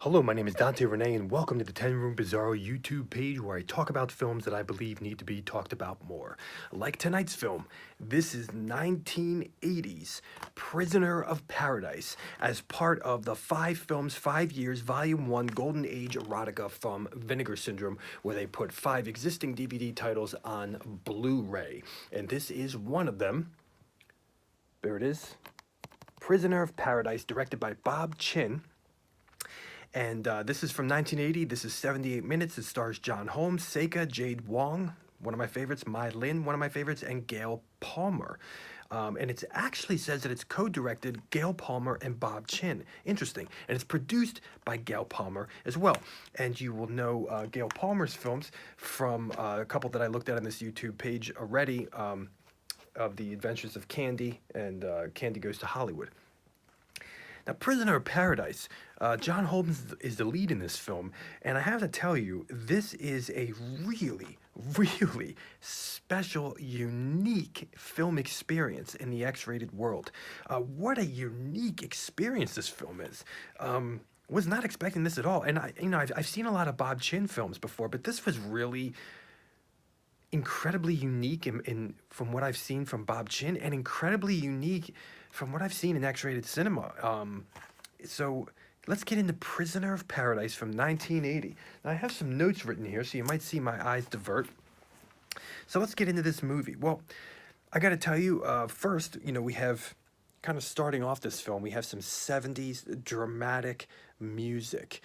Hello, my name is Dante Renee, and welcome to the 10 Room Bizarro YouTube page where I talk about films that I believe need to be talked about more. Like tonight's film, this is 1980's Prisoner of Paradise as part of the 5 Films, 5 Years, Volume 1 Golden Age Erotica from Vinegar Syndrome, where they put 5 existing DVD titles on Blu ray. And this is one of them. There it is Prisoner of Paradise, directed by Bob Chin. And this is from 1980. This is 78 minutes. It stars John Holmes, Seika, Jade Wong, one of my favorites, Mai Lin, one of my favorites, and Gail Palmer. And it actually says that it's co-directed Gail Palmer and Bob Chin. Interesting. And it's produced by Gail Palmer as well. And you will know Gail Palmer's films from a couple that I looked at on this YouTube page already, of The Adventures of Candy and Candy Goes to Hollywood. Now, Prisoner of Paradise, John Holmes is the lead in this film, and I have to tell you, this is a really, really special, unique film experience in the X-rated world. What a unique experience this film is. Was not expecting this at all, and I've seen a lot of Bob Chin films before, but this was really incredibly unique in from what I've seen from Bob Chin, and incredibly unique from what I've seen in X-rated cinema. So let's get into Prisoner of Paradise from 1980. Now I have some notes written here, so you might see my eyes divert. So let's get into this movie. Well, I got to tell you, first, we have kind of starting off this film, we have some 70s dramatic music,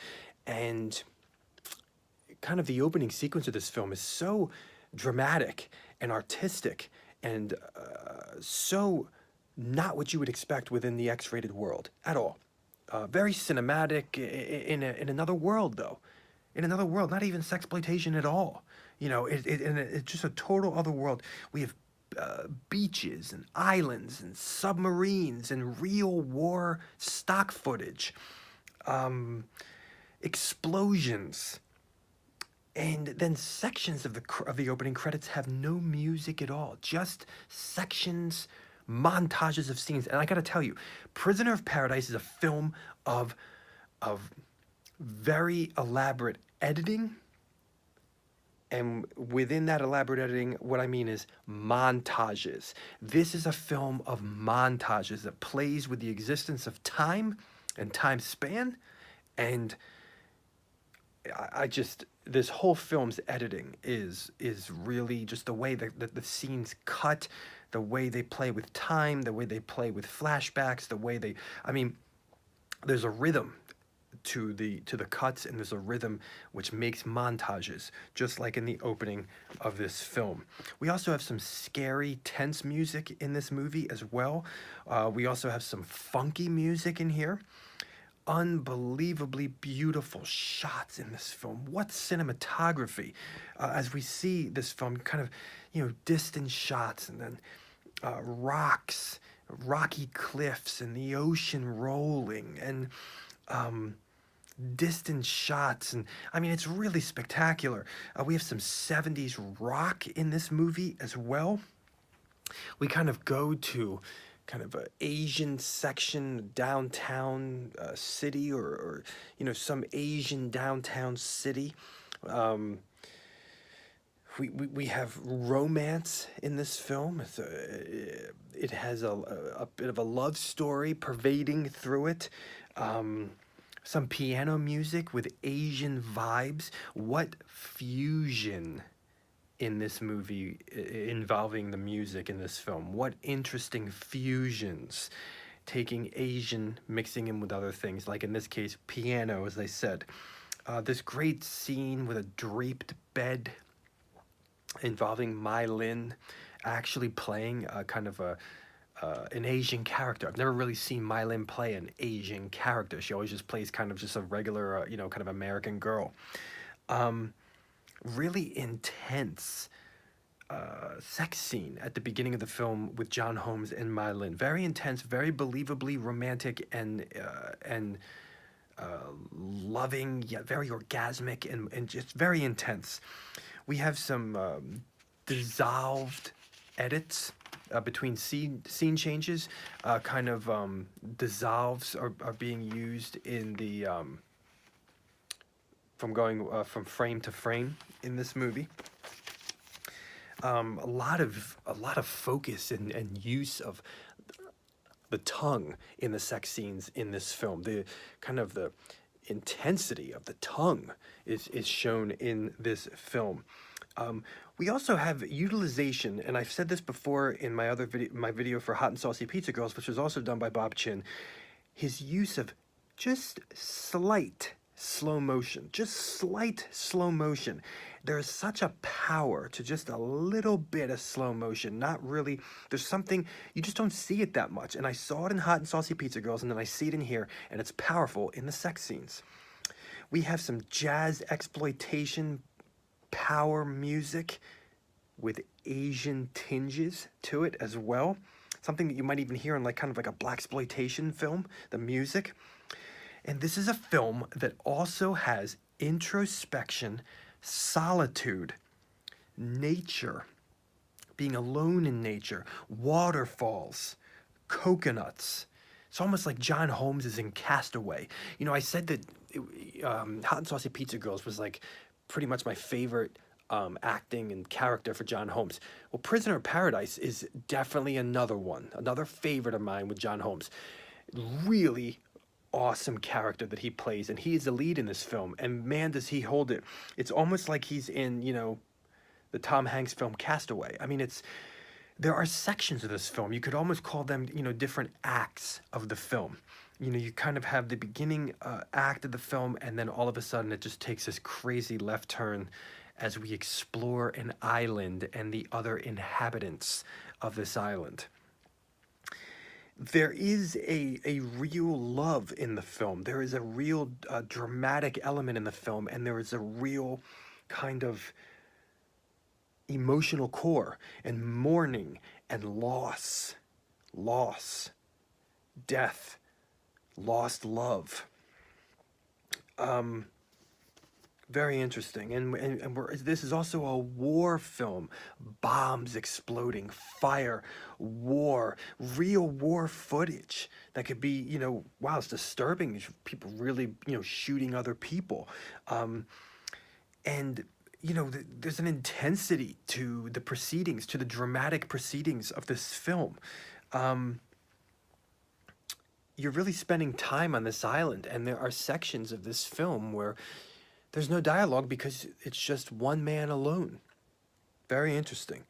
and kind of the opening sequence of this film is so dramatic and artistic and so not what you would expect within the X-rated world at all. Very cinematic in another world, though. In another world, not even sexploitation at all. It's just a total other world. We have beaches and islands and submarines and real war stock footage, explosions. And then sections of the opening credits have no music at all, just sections, montages of scenes. And I gotta tell you, Prisoner of Paradise is a film of very elaborate editing. And within that elaborate editing, what I mean is montages. This is a film of montages that plays with the existence of time and time span. And I just, this whole film's editing is really just the way that the scenes cut, the way they play with time, the way they play with flashbacks, the way there's a rhythm to the cuts, and there's a rhythm which makes montages, just like in the opening of this film. We also have some scary, tense music in this movie as well. We also have some funky music in here. Unbelievably beautiful shots in this film. What cinematography, as we see this film, kind of, distant shots, and then rocks, rocky cliffs, and the ocean rolling, and distant shots. And it's really spectacular. We have some 70s rock in this movie as well. We kind of go to kind of an Asian section, downtown city, or some Asian downtown city. We have romance in this film. It has a bit of a love story pervading through it. Some piano music with Asian vibes. What fusion in this movie involving the music in this film. What interesting fusions, taking Asian, mixing in with other things, like in this case, piano, as I said. This great scene with a draped bed involving Mai Lin actually playing kind of an Asian character. I've never really seen Mai Lin play an Asian character. She always just plays kind of just a regular, kind of American girl. Really intense sex scene at the beginning of the film with John Holmes and Mai Lin. Very intense, very believably romantic, and loving, yet very orgasmic, and just very intense. We have some dissolved edits between scene changes. Kind of dissolves are being used in the from going from frame to frame in this movie. A lot of focus and use of the tongue in the sex scenes in this film. The kind of the intensity of the tongue is shown in this film. We also have utilization, and I've said this before in my other video, my video for Hot and Saucy Pizza Girls, which was also done by Bob Chin. His use of just slight slow motion, just slight slow motion. There is such a power to just a little bit of slow motion. Not really, there's something, you just don't see it that much. And I saw it in Hot and Saucy Pizza Girls, and then I see it in here, and it's powerful in the sex scenes. We have some jazz exploitation, power music with Asian tinges to it as well. Something that you might even hear in like kind of like a blaxploitation film, the music. And this is a film that also has introspection, solitude, nature, being alone in nature, waterfalls, coconuts. It's almost like John Holmes is in Castaway. You know, I said that Hot and Saucy Pizza Girls was like pretty much my favorite acting and character for John Holmes. Well, Prisoner of Paradise is definitely another one, another favorite of mine with John Holmes. Really awesome character that he plays, and he is the lead in this film, and man does he hold it. It's almost like he's in, you know, the Tom Hanks film Castaway. I mean, there are sections of this film, you could almost call them, you know, different acts of the film. You know, you kind of have the beginning act of the film, and then all of a sudden it just takes this crazy left turn as we explore an island and the other inhabitants of this island. There is a real love in the film. There is a real dramatic element in the film, and there is a real kind of emotional core and mourning and loss, death, lost love. Very interesting, and this is also a war film. Bombs exploding, fire, war, real war footage that could be, you know, wow, it's disturbing. People really, you know, shooting other people, and you know, there's an intensity to the proceedings, to the dramatic proceedings of this film. You're really spending time on this island, and there are sections of this film where there's no dialogue because it's just one man alone. Very interesting.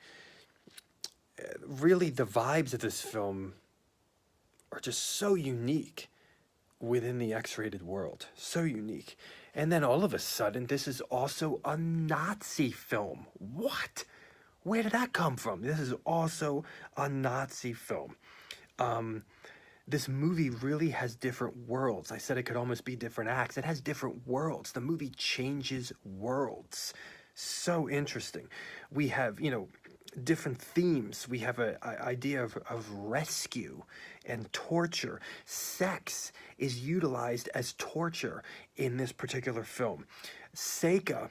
Really, the vibes of this film are just so unique within the X-rated world. So unique. And then all of a sudden, this is also a Nazi film. What? Where did that come from? This is also a Nazi film. This movie really has different worlds. I said it could almost be different acts. It has different worlds. The movie changes worlds. So interesting. We have, you know, different themes. We have an idea of rescue and torture. Sex is utilized as torture in this particular film. Seika,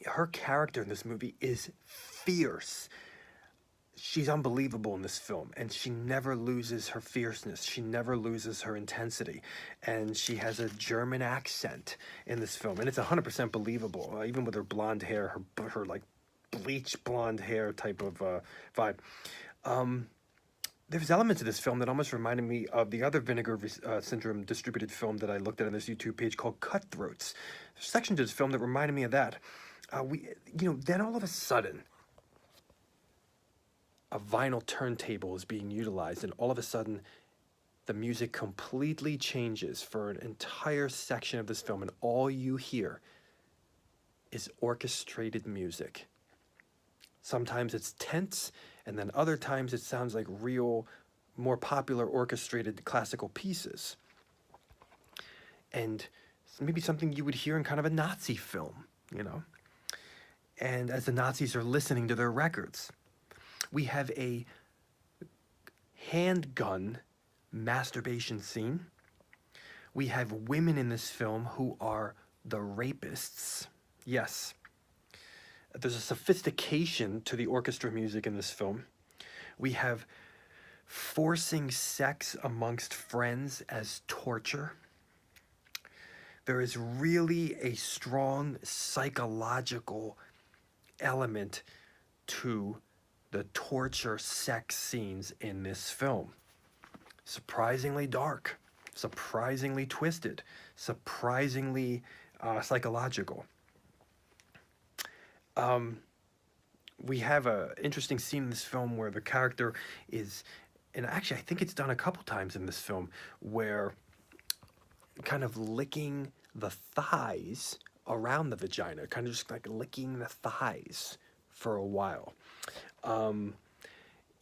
her character in this movie is fierce. She's unbelievable in this film, and she never loses her fierceness. She never loses her intensity, and she has a German accent in this film, and it's 100% believable, even with her blonde hair, her like bleach blonde hair type of vibe. There's elements of this film that almost reminded me of the other Vinegar Syndrome distributed film that I looked at on this YouTube page called Cutthroats. There's sections of this film that reminded me of that. Then all of a sudden, a vinyl turntable is being utilized, and all of a sudden the music completely changes for an entire section of this film, and all you hear is orchestrated music. Sometimes it's tense, and then other times it sounds like real, more popular orchestrated classical pieces. And maybe something you would hear in kind of a Nazi film, you know? And as the Nazis are listening to their records. We have a handgun masturbation scene. We have women in this film who are the rapists. Yes. There's a sophistication to the orchestra music in this film. We have forcing sex amongst friends as torture. there is really a strong psychological element to the torture sex scenes in this film. Surprisingly dark, surprisingly twisted, surprisingly psychological. We have an interesting scene in this film where the character is, and actually I think it's done a couple times in this film, where kind of licking the thighs around the vagina, kind of just like licking the thighs for a while.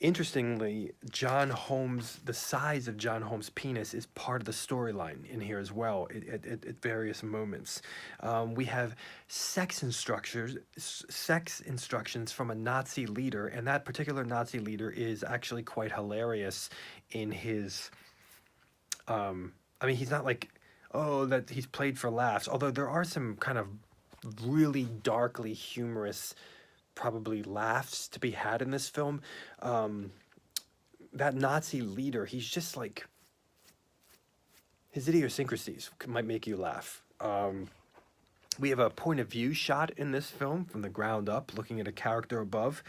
Interestingly, John Holmes, the size of John Holmes' penis is part of the storyline in here as well at various moments. We have sex instructions from a Nazi leader, and that particular Nazi leader is actually quite hilarious in his, I mean, he's not like, oh, that he's played for laughs, although there are some kind of really darkly humorous probably laughs to be had in this film. That Nazi leader, he's just like, his idiosyncrasies might make you laugh. We have a point of view shot in this film from the ground up, looking at a character above.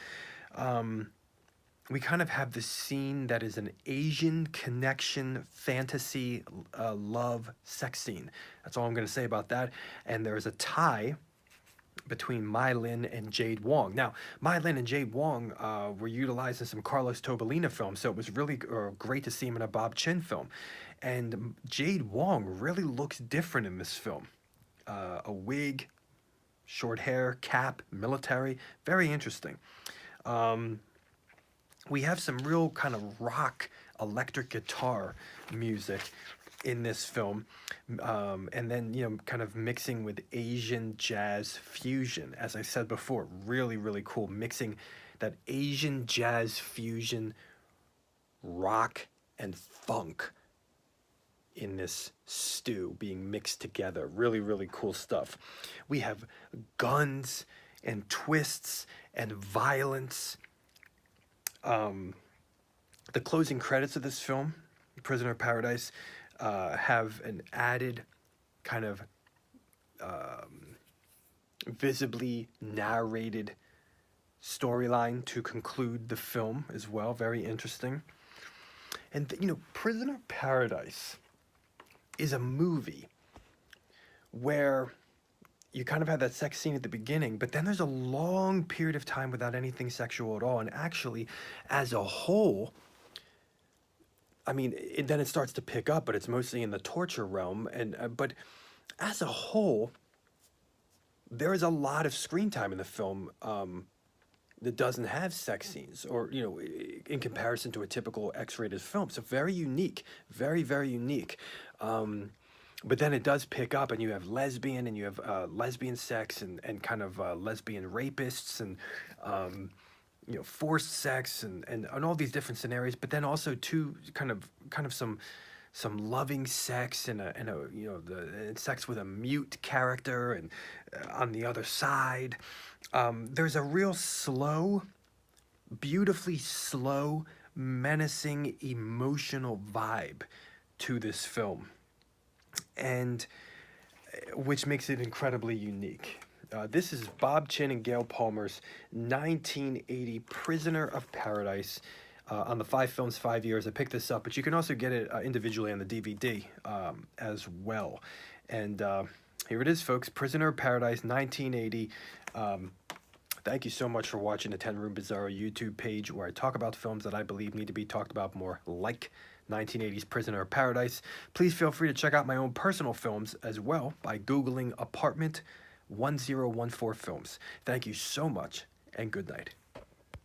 We kind of have this scene that is an Asian connection, fantasy, love, sex scene. That's all I'm going to say about that. And there's a tie between Mai Lin and Jade Wong. Now, Mai Lin and Jade Wong were utilized in some Carlos Tobalina films, so it was really great to see him in a Bob Chin film. And Jade Wong really looks different in this film. A wig, short hair, cap, military, very interesting. We have some real kind of rock electric guitar music in this film, and then, you know, kind of mixing with Asian jazz fusion. As I said before, really, really cool, mixing that Asian jazz fusion, rock and funk in this stew being mixed together. Really, really cool stuff. We have guns and twists and violence. The closing credits of this film, Prisoner of Paradise, have an added kind of visibly narrated storyline to conclude the film as well. Very interesting. And, you know, Prisoner of Paradise is a movie where you kind of have that sex scene at the beginning, but then there's a long period of time without anything sexual at all. And actually, as a whole, I mean, then it starts to pick up, but it's mostly in the torture realm. And but as a whole, there is a lot of screen time in the film that doesn't have sex scenes, or, you know, in comparison to a typical X-rated film. So very unique, very, very unique. But then it does pick up, and you have lesbian, and you have lesbian sex, and kind of lesbian rapists, and you know, forced sex, and all these different scenarios. But then also too kind of some loving sex, and a you know, the sex with a mute character, and on the other side, there's a real slow, beautifully slow, menacing, emotional vibe to this film, and which makes it incredibly unique. This is Bob Chin and Gail Palmer's 1980 Prisoner of Paradise on the 5 Films 5 Years. I picked this up, but you can also get it individually on the DVD as well. And here it is, folks, Prisoner of Paradise, 1980. Thank you so much for watching the 10 Room Bizarro YouTube page, where I talk about films that I believe need to be talked about more, like 1980's Prisoner of Paradise. Please feel free to check out my own personal films as well by Googling Apartment 1014 Films. Thank you so much, and good night.